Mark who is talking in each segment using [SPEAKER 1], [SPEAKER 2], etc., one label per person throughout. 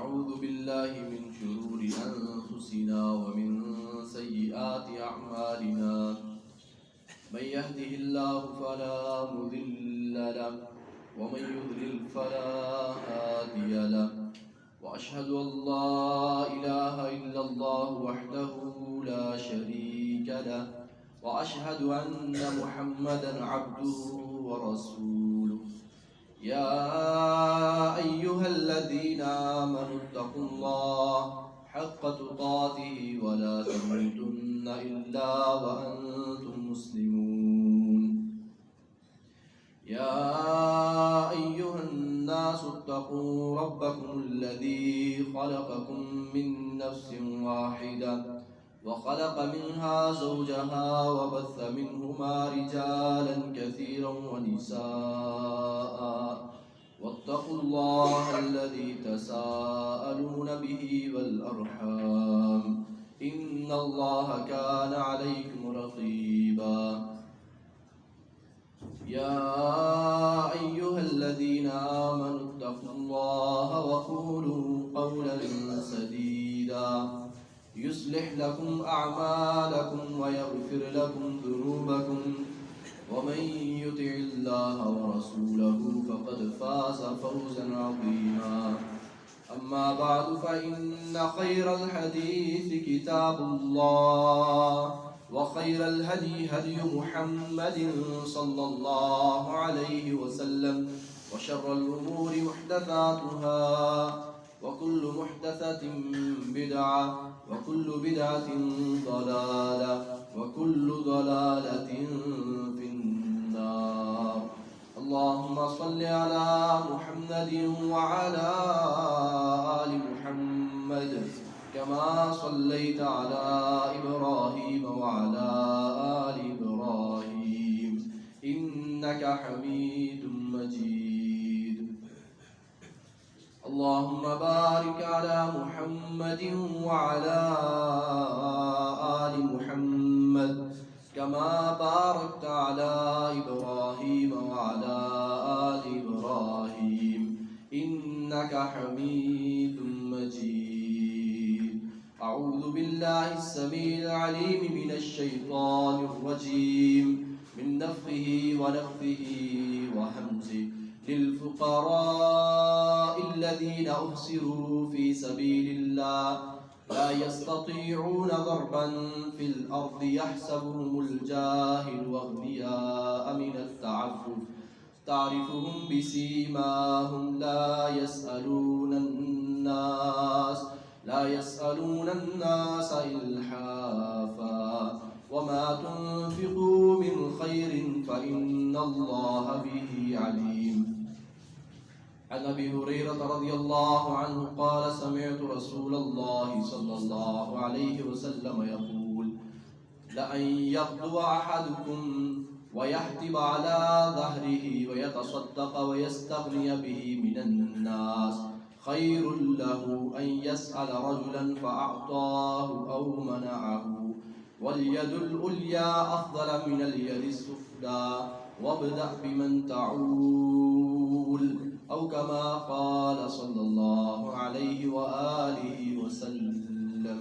[SPEAKER 1] ونعوذ بالله من شرور أنفسنا ومن سيئات أعمالنا من يهده الله فلا مضل له ومن يضلل فلا هادي له وأشهد أن لا إله إلا الله وحده لا شريك له وأشهد أن محمدا عبده ورسوله يا أيها الذين آمنوا اتقوا الله حق تقاته ولا تموتن إلا وأنتم مسلمون يا أيها الناس اتقوا ربكم الذي خلقكم من نفس واحدة وخلق منها زوجها وبث منهما رجالا كثيرا ونساء واتقوا الله الذي تساءلون به والأرحام إن الله كان عليكم رقيبا يا أيها الذين آمنوا اتقوا الله وقولوا قولا سديدا يصلح لكم أعمالكم ويغفر لكم ذنوبكم ومن يطع الله ورسوله فقد فاز فوزا عظيما أما بعد فإن خير الحديث كتاب الله وخير الهدي هدي محمد صلى الله عليه وسلم وشر الأمور محدثاتها وكل محدثة بدعة وكل بدعة ضلالة وكل ضلالة في النار اللهم صل على محمد وعلى آل محمد كما صليت على إبراهيم وعلى آل إبراهيم إنك حميد مجيد اللهم بارك على محمد وعلى آل محمد كما باركت على إبراهيم وعلى آل إبراهيم إنك حميد مجيد أعوذ بالله السميع العليم من الشيطان الرجيم من نفخه ونفثه وهمزه للفقراء الذين أحصروا في سبيل الله لا يستطيعون ضربا في الأرض يحسبهم الجاهل أغنياء من التعفف تعرفهم بسيماهم لا يسألون الناس إلحافا وما تنفقوا من خير فإن الله به عليم عن أبي هريرة رضي الله عنه قال سمعت رسول الله صلى الله عليه وسلم يقول لأن يغدو أحدكم ويحتب على ظهره ويتصدق ويستغني به من الناس خير له أن يسأل رجلا فأعطاه أو منعه واليد العليا أفضل من اليد السفلى وابدأ بمن تعول أو كما قال صلى الله عليه وآله وسلم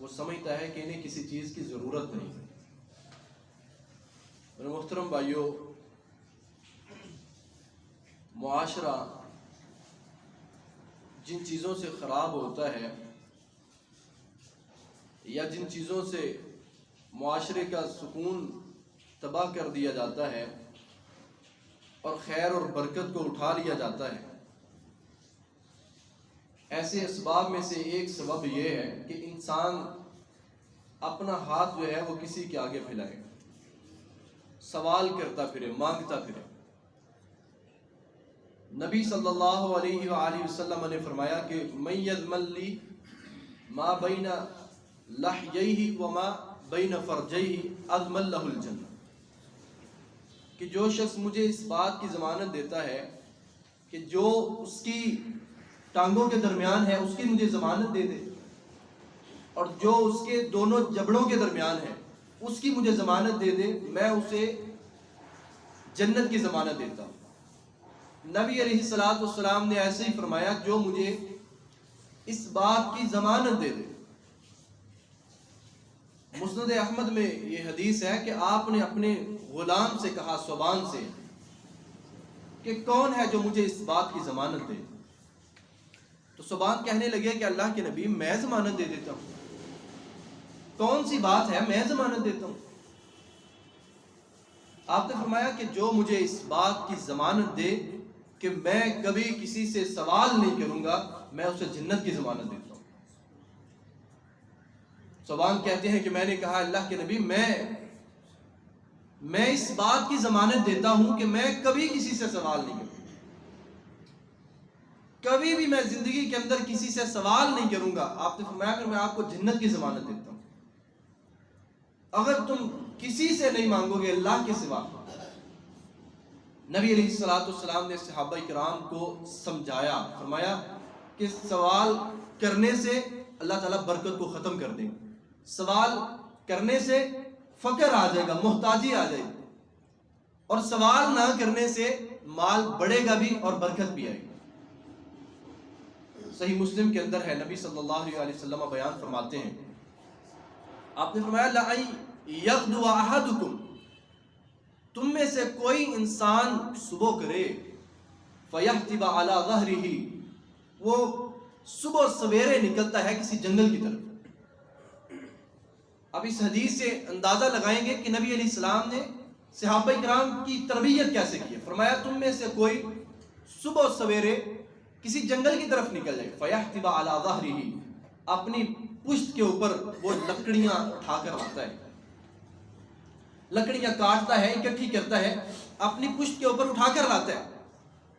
[SPEAKER 1] وہ سمجھتا ہے کہ انہیں کسی چیز کی ضرورت نہیں. میرے محترم بھائیوں، معاشرہ جن چیزوں سے خراب ہوتا ہے یا جن چیزوں سے معاشرے کا سکون تباہ کر دیا جاتا ہے اور خیر اور برکت کو اٹھا لیا جاتا ہے، ایسے اسباب میں سے ایک سبب یہ ہے کہ انسان اپنا ہاتھ جو ہے وہ کسی کے آگے پھیلائے، سوال کرتا پھرے، مانگتا پھرے. نبی صلی اللہ علیہ وآلہ وسلم نے فرمایا کہ من یضمن لی ما بین لحییہ وما بین فرجیہ اضمن لہ الجنہ، کہ جو شخص مجھے اس بات کی ضمانت دیتا ہے کہ جو اس کی ٹانگوں کے درمیان ہے اس کی مجھے ضمانت دے دے، اور جو اس کے دونوں جبڑوں کے درمیان ہے اس کی مجھے ضمانت دے دے، میں اسے جنت کی ضمانت دیتا ہوں. نبی علیہ الصلوۃ والسلام نے ایسے ہی فرمایا جو مجھے اس بات کی ضمانت دے دے. مسند احمد میں یہ حدیث ہے کہ آپ نے اپنے غلام سے کہا، صوبان سے، کہ کون ہے جو مجھے اس بات کی ضمانت دے. تو صوبان کہنے لگے کہ اللہ کے نبی میں ضمانت دے دیتا ہوں. کون سی بات ہے؟ میں ضمانت دیتا ہوں. آپ نے فرمایا کہ جو مجھے اس بات کی ضمانت دے کہ میں کبھی کسی سے سوال نہیں کروں گا، میں اسے جنت کی ضمانت دیتا ہوں. صوبان کہتے ہیں کہ میں نے کہا اللہ کے نبی میں اس بات کی ضمانت دیتا ہوں کہ میں کبھی کسی سے سوال نہیں کروں، کبھی بھی میں زندگی کے اندر کسی سے سوال نہیں کروں گا. آپ نے فرمایا کہ میں آپ کو جنت کی ضمانت دیتا ہوں اگر تم کسی سے نہیں مانگو گے اللہ کے سوا. نبی علیہ الصلوۃ والسلام نے صحابہ کرام کو سمجھایا، فرمایا کہ سوال کرنے سے اللہ تعالیٰ برکت کو ختم کر دیں گے، سوال کرنے سے فقر آ جائے گا، محتاجی آ جائے گی، اور سوال نہ کرنے سے مال بڑھے گا بھی اور برکت بھی آئے گی. صحیح مسلم کے اندر ہے، نبی صلی اللہ علیہ وسلم بیان فرماتے ہیں، آپ نے فرمایا لَأَن يَغْدُوَ أَحَدُكُمْ، تم میں سے کوئی انسان صبح کرے، فَيَحْتِبَ عَلَى ظَهْرِهِ، وہ صبح سویرے نکلتا ہے کسی جنگل کی طرف. اب اس حدیث سے اندازہ لگائیں گے کہ نبی علیہ السلام نے صحابہ کرام کی تربیت کیسے کی ہے. فرمایا تم میں سے کوئی صبح سویرے کسی جنگل کی طرف نکل جائے، فَيَحْتِبَ عَلَى ظَهْرِهِ، اپنی پشت کے اوپر وہ لکڑیاں اٹھا کر لاتا ہے، لکڑیاں کاٹتا ہے، اکٹھی کرتا ہے، اپنی پشت کے اوپر اٹھا کر لاتا ہے.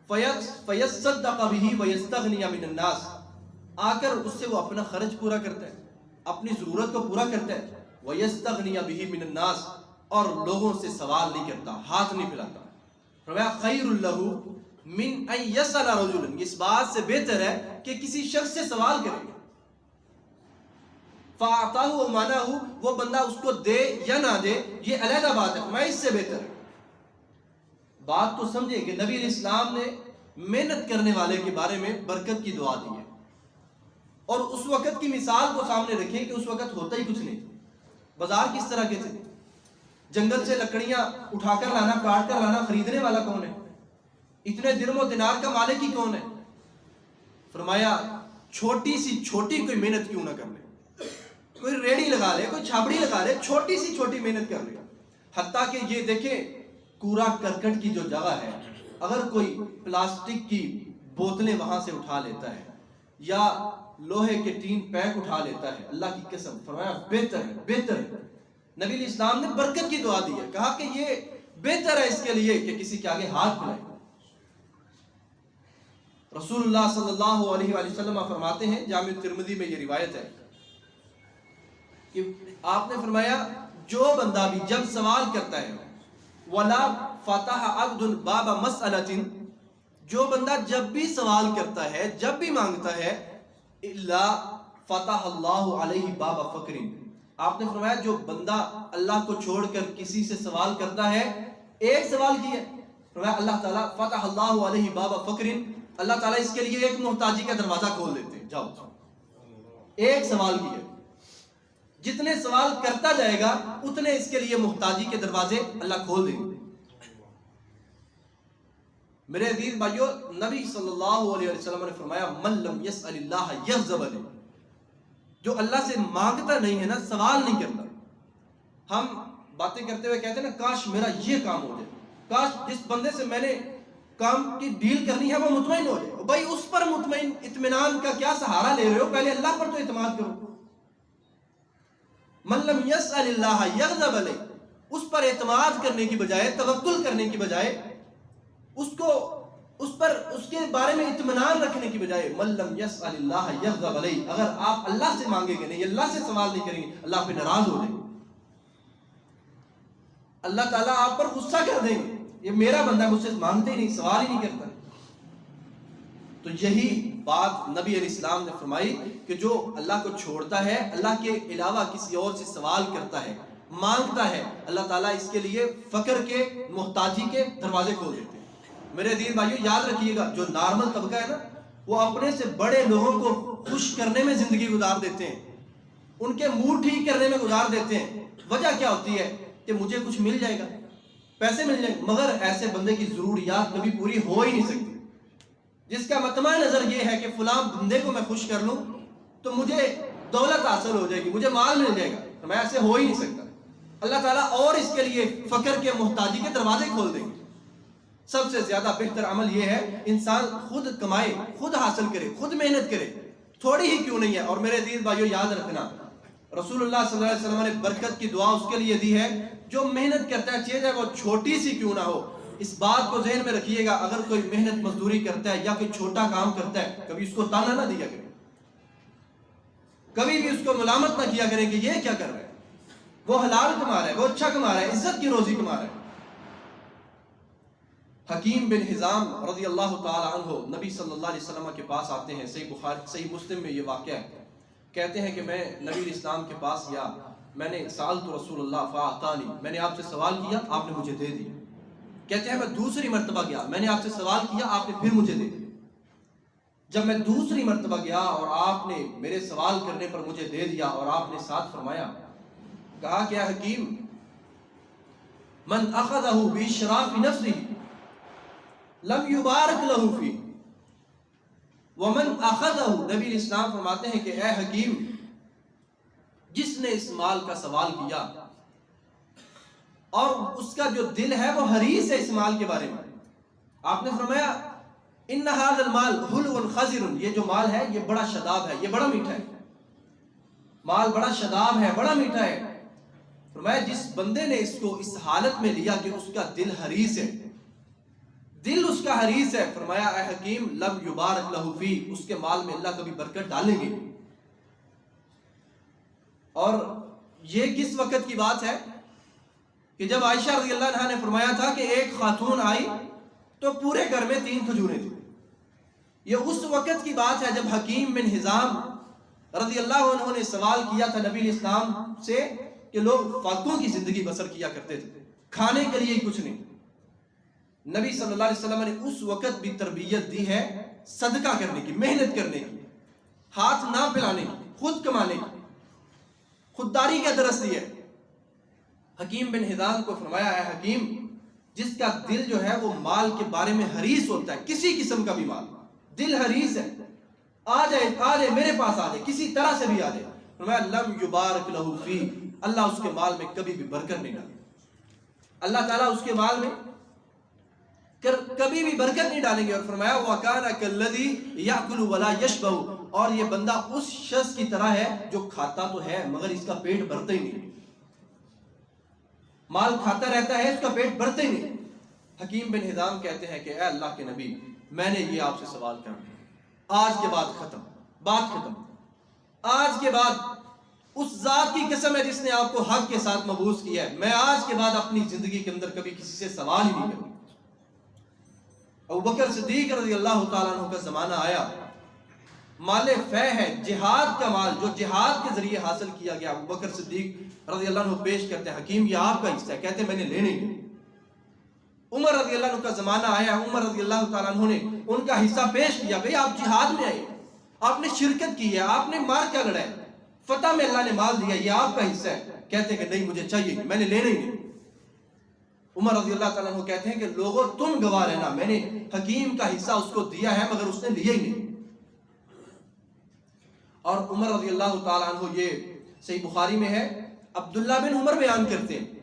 [SPEAKER 1] فَيَصَّدَّقَ بِهِ وَيَسْتَغْنِيَ مِنَ النَّاسِ، آ کر اس سے وہ اپنا خرچ پورا کرتا ہے، اپنی ضرورت کو پورا کرتا ہے. وَيَسْتَغْنِيَ بِهِ مِنَ النَّاسِ، اور لوگوں سے سوال نہیں کرتا، ہاتھ نہیں پھیلاتا. فرمایا خَيْرٌ لَهُ مِنْ أَنْ يَسْأَلَ رَجُلًا، اس بات سے بہتر ہے کہ کسی شخص سے سوال کرے، فَأَعْطَاهُ وَمَنَعَهُ، وہ بندہ اس کو دے یا نہ دے یہ علیحدہ بات ہے، میں اس سے بہتر ہے. بات تو سمجھے کہ نبی علیہ السلام نے محنت کرنے والے کے بارے میں برکت کی دعا دی ہے، اور اس وقت کی مثال کو سامنے رکھیں کہ اس وقت ہوتا ہی کچھ نہیں. بازار کس طرح کے تھے؟ جنگل سے لکڑیاں اٹھا کر لانا، کاٹ کر لانا، خریدنے والا کون ہے؟ اتنے درم و دینار کا مالک ہی کون ہے؟ فرمایا چھوٹی سی چھوٹی کوئی محنت کیوں نہ کر لے، کوئی ریڑی لگا لے، کوئی چھاپڑی لگا لے، چھوٹی سی چھوٹی محنت کر لے. حتیٰ کہ یہ دیکھیں کوڑا کرکٹ کی جو جگہ ہے، اگر کوئی پلاسٹک کی بوتلیں وہاں سے اٹھا لیتا ہے یا لوہے کے ٹین پیک اٹھا لیتا ہے، اللہ کی قسم فرمایا بہتر ہے، بہتر ہے. نبی علیہ السلام نے برکت کی دعا دی ہے، کہا کہ یہ بہتر ہے اس کے لیے کہ کسی کے آگے ہاتھ پھیلائے. رسول اللہ صلی اللہ علیہ وآلہ وسلم فرماتے ہیں، جامع ترمذی میں یہ روایت ہے کہ آپ نے فرمایا جو بندہ بھی جب سوال کرتا ہے، وَلَا فَتَحَ عَبْدٌ بَابَ مَسْأَلَةٍ، جو بندہ جب بھی سوال کرتا ہے، جب بھی مانگتا ہے، إِلَّا فَتَحَ اللَّهُ عَلَيْهِ بَابَ فَقْرٍ، آپ نے فرمایا جو بندہ اللہ کو چھوڑ کر کسی سے سوال کرتا ہے، ایک سوال کیا، فرمایا اللہ تعالیٰ فَتَحَ اللَّهُ عَلَيْهِ بَابَ فَقْرٍ، اللہ تعالیٰ اس کے لیے ایک محتاجی کا دروازہ کھول دیتے ہیں. جاؤ ایک سوال کیا. جتنے سوال کرتا جائے گا اتنے اس کے لیے محتاجی کے دروازے اللہ کھول دیں گے۔ میرے عزیز بھائیو، نبی صلی اللہ علیہ وسلم نے فرمایا من لم یسأل اللہ یغضب علیہ، جو اللہ سے مانگتا نہیں ہے نا، سوال نہیں کرتا۔ ہم باتیں کرتے ہوئے کہتے ہیں نا کاش میرا یہ کام ہو جائے، کاش جس بندے سے میں نے کام کی ڈیل کرنی ہے وہ مطمئن ہو جائے۔ بھائی اس پر اطمینان کا کیا سہارا لے رہے ہو؟ پہلے اللہ پر تو اعتماد کرو۔ من لم یسأل اللہ یغضب علیہ، اس پر اعتماد کرنے کی بجائے، توکل کرنے کی بجائے، اس کے بارے میں اطمینان رکھنے کی بجائے، من لم یسأل اللہ یغضب علیہ، اگر آپ اللہ سے مانگیں گے نہیں، اللہ سے سوال نہیں کریں گے، اللہ پہ ناراض ہو جائے گا، اللہ تعالیٰ آپ پر غصہ کر دیں گے، یہ میرا بندہ مجھ سے مانگتے ہی نہیں، سوال ہی نہیں کرتا۔ تو یہی بات نبی علیہ السلام نے فرمائی کہ جو اللہ کو چھوڑتا ہے، اللہ کے علاوہ کسی اور سے سوال کرتا ہے، مانگتا ہے، اللہ تعالیٰ اس کے لیے فقر کے، محتاجی کے دروازے کھول دیتے ہیں۔ میرے دین بھائیو یاد رکھیے گا، جو نارمل طبقہ ہے نا، وہ اپنے سے بڑے لوگوں کو خوش کرنے میں زندگی گزار دیتے ہیں، ان کے موڈ ٹھیک کرنے میں گزار دیتے ہیں۔ وجہ کیا ہوتی ہے کہ مجھے کچھ مل جائے گا، پیسے مل جائیں گے، مگر ایسے بندے کی ضروریات کبھی پوری ہو ہی نہیں سکتی۔ جس کا مطمع نظر یہ ہے کہ فلاں بندے کو میں خوش کر لوں تو مجھے دولت حاصل ہو جائے گی، مجھے مال مل جائے گا، تو میں ایسے ہو ہی نہیں سکتا۔ اللہ تعالیٰ اور اس کے لیے فقر کے، محتاجی کے دروازے کھول دیں گے۔ سب سے زیادہ بہتر عمل یہ ہے انسان خود کمائے، خود حاصل کرے، خود محنت کرے، تھوڑی ہی کیوں نہیں ہے۔ اور میرے عزیز بھائیو یاد رکھنا، رسول اللہ صلی اللہ علیہ وسلم نے برکت کی دعا اس کے لیے دی ہے جو محنت کرتا ہے، چیز ہے وہ چھوٹی سی کیوں نہ ہو۔ اس بات کو ذہن میں رکھیے گا، اگر کوئی محنت مزدوری کرتا ہے یا کوئی چھوٹا کام کرتا ہے، کبھی اس کو تانا نہ دیا کریں، کبھی بھی اس کو ملامت نہ کیا کریں کہ یہ کیا کر رہا ہے، وہ حلال کما رہا ہے، وہ اچھا کما رہا ہے، عزت کی روزی کما رہا ہے۔ حکیم بن حزام رضی اللہ تعالی عنہ نبی صلی اللہ علیہ وسلم کے پاس آتے ہیں، صحیح مسلم میں یہ واقعہ ہے، کہتے ہیں کہ میں نبی علیہ السلام کے پاس گیا، میں نے سألت رسول اللہ فأعطانی، میں نے آپ سے سوال کیا، آپ نے مجھے دے دیا۔ کہتے ہیں میں دوسری مرتبہ گیا، میں نے آپ سے سوال کیا، آپ نے پھر مجھے دے دیا۔ جب میں دوسری مرتبہ گیا اور آپ نے میرے سوال کرنے پر مجھے دے دیا، اور آپ نے ساتھ فرمایا، کہا کہ اے حکیم، من اخذہ باشراف نفسہ لم یبارک لہ فیہ ومن اخذہ، نبی علیہ السلام فرماتے ہیں کہ اے حکیم، جس نے اس مال کا سوال کیا اور اس کا جو دل ہے وہ حریص ہے اس مال کے بارے میں، آپ نے فرمایا ان ھذا المال حلو خضر، یہ جو مال ہے یہ بڑا شاداب ہے، یہ بڑا میٹھا ہے، مال بڑا شاداب ہے، بڑا میٹھا ہے۔ فرمایا جس بندے نے اس کو اس حالت میں لیا کہ اس کا دل حریص ہے، دل اس کا حریص ہے، فرمایا اے حکیم لم یبارک لہ فی، اس کے مال میں اللہ کبھی برکت ڈالیں گے۔ اور یہ کس وقت کی بات ہے کہ جب عائشہ رضی اللہ عنہا نے فرمایا تھا کہ ایک خاتون آئی تو پورے گھر میں 3 کھجوریں تھیں، یہ اس وقت کی بات ہے جب حکیم بن حزام رضی اللہ عنہ نے سوال کیا تھا نبی علیہ السلام سے کہ لوگ فاقوں کی زندگی بسر کیا کرتے تھے، کھانے کے لیے کچھ نہیں۔ نبی صلی اللہ علیہ وسلم نے اس وقت بھی تربیت دی ہے صدقہ کرنے کی، محنت کرنے کی، ہاتھ نہ پھیلانے کی، خود کمانے کی، خودداری کا درس دی ہے۔ حکیم بن حزام کو فرمایا اے حکیم، جس کا دل جو ہے وہ مال کے بارے میں حریص ہوتا ہے، کسی قسم کا بھی مال، دل حریص ہے، آ جائے میرے پاس آ جائے، کسی طرح سے بھی آ جائے، فرمایا لم یبارک لہ فی، اللہ اس کے مال میں کبھی بھی برکت نہیں ڈالے، اللہ تعالیٰ اس کے مال میں کبھی بھی برکت نہیں ڈالیں گے۔ اور فرمایا وَكَانَ كَالَّذِي يَأْكُلُ وَلَا يَشْبَعُ، اور یہ بندہ اس شخص کی طرح ہے جو کھاتا تو ہے مگر اس کا پیٹ بھرتا ہی نہیں، مال کھاتا رہتا ہے، اس کا پیٹ بھرتا ہی نہیں۔ حکیم بن حزام کہتے ہیں کہ اے اللہ کے نبی، میں نے یہ آپ سے سوال کرنا، آج کے بعد ختم، بات ختم، آج کے بعد اس ذات کی قسم ہے جس نے آپ کو حق کے ساتھ مبعوث کیا ہے، میں آج کے بعد اپنی زندگی کے اندر کبھی کسی سے سوال ہی نہیں کروں۔ ابوبکر صدیق رضی اللہ تعالیٰ عنہ کا زمانہ آیا، مال فے ہے، جہاد کا مال جو جہاد کے ذریعے حاصل کیا گیا، ابوبکر صدیق رضی اللہ عنہ پیش کرتے ہیں حکیم یہ آپ کا حصہ ہے، کہتے ہیں میں نے لینے ہی۔ عمر رضی اللہ عنہ کا زمانہ آیا، عمر رضی اللہ تعالیٰ عنہ نے ان کا حصہ پیش کیا، بھئی آپ جہاد میں آئے، آپ نے شرکت کی ہے، آپ نے مار کیا لڑا ہے، فتح میں اللہ نے مال دیا، یہ آپ کا حصہ ہے، کہتے ہیں کہ نہیں مجھے چاہیے نہیں، میں نے لینا ہی نہیں۔ عمر رضی اللہ تعالیٰ عنہ کہتے ہیں کہ لوگوں تم گواہ رہنا، میں نے حکیم کا حصہ اس کو دیا ہے مگر اس نے لیا ہی نہیں۔ اور عمر رضی اللہ تعالیٰ عنہ، یہ صحیح بخاری میں ہے، عبداللہ بن عمر بیان کرتے ہیں،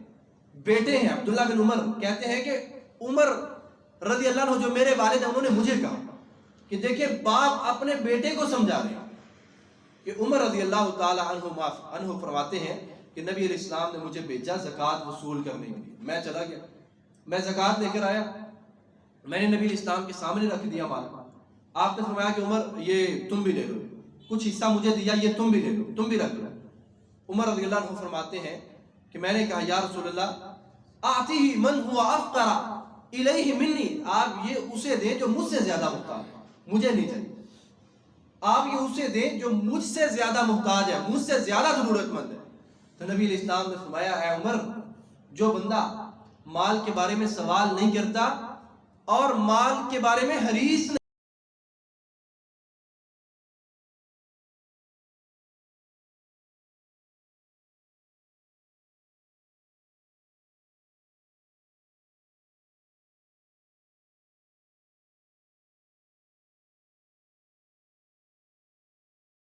[SPEAKER 1] بیٹے ہیں عبداللہ بن عمر، کہتے ہیں کہ عمر رضی اللہ عنہ جو میرے والد ہیں انہوں نے مجھے کہا کہ دیکھیں باپ اپنے بیٹے کو سمجھا رہے ہیں کہ عمر رضی اللہ تعالیٰ عنہ فرماتے ہیں کہ نبی علیہ السلام نے مجھے بھیجا زکوٰۃ وصول کرنے کے لیے، میں چلا گیا، میں زکوٰۃ لے کر آیا، میں نے نبی علیہ السلام کے سامنے رکھ دیا مال۔ آپ نے فرمایا کہ عمر یہ تم بھی لے لو، کچھ حصہ مجھے دیا، یہ تم بھی لے لو، تم بھی رکھ لو۔ عمر رضی اللہ عنہ فرماتے ہیں کہ میں نے کہا یا رسول اللہ آتیہ من ہوا افقر الیہ منی، آپ یہ اسے دیں جو مجھ سے زیادہ محتاج ہے، مجھے نہیں چاہیے، آپ یہ اسے دیں جو مجھ سے زیادہ محتاج ہے، مجھ سے زیادہ ضرورت مند ہے۔ تو نبی علیہ السلام نے فرمایا اے عمر، جو بندہ مال کے بارے میں سوال نہیں کرتا اور مال کے بارے میں حریص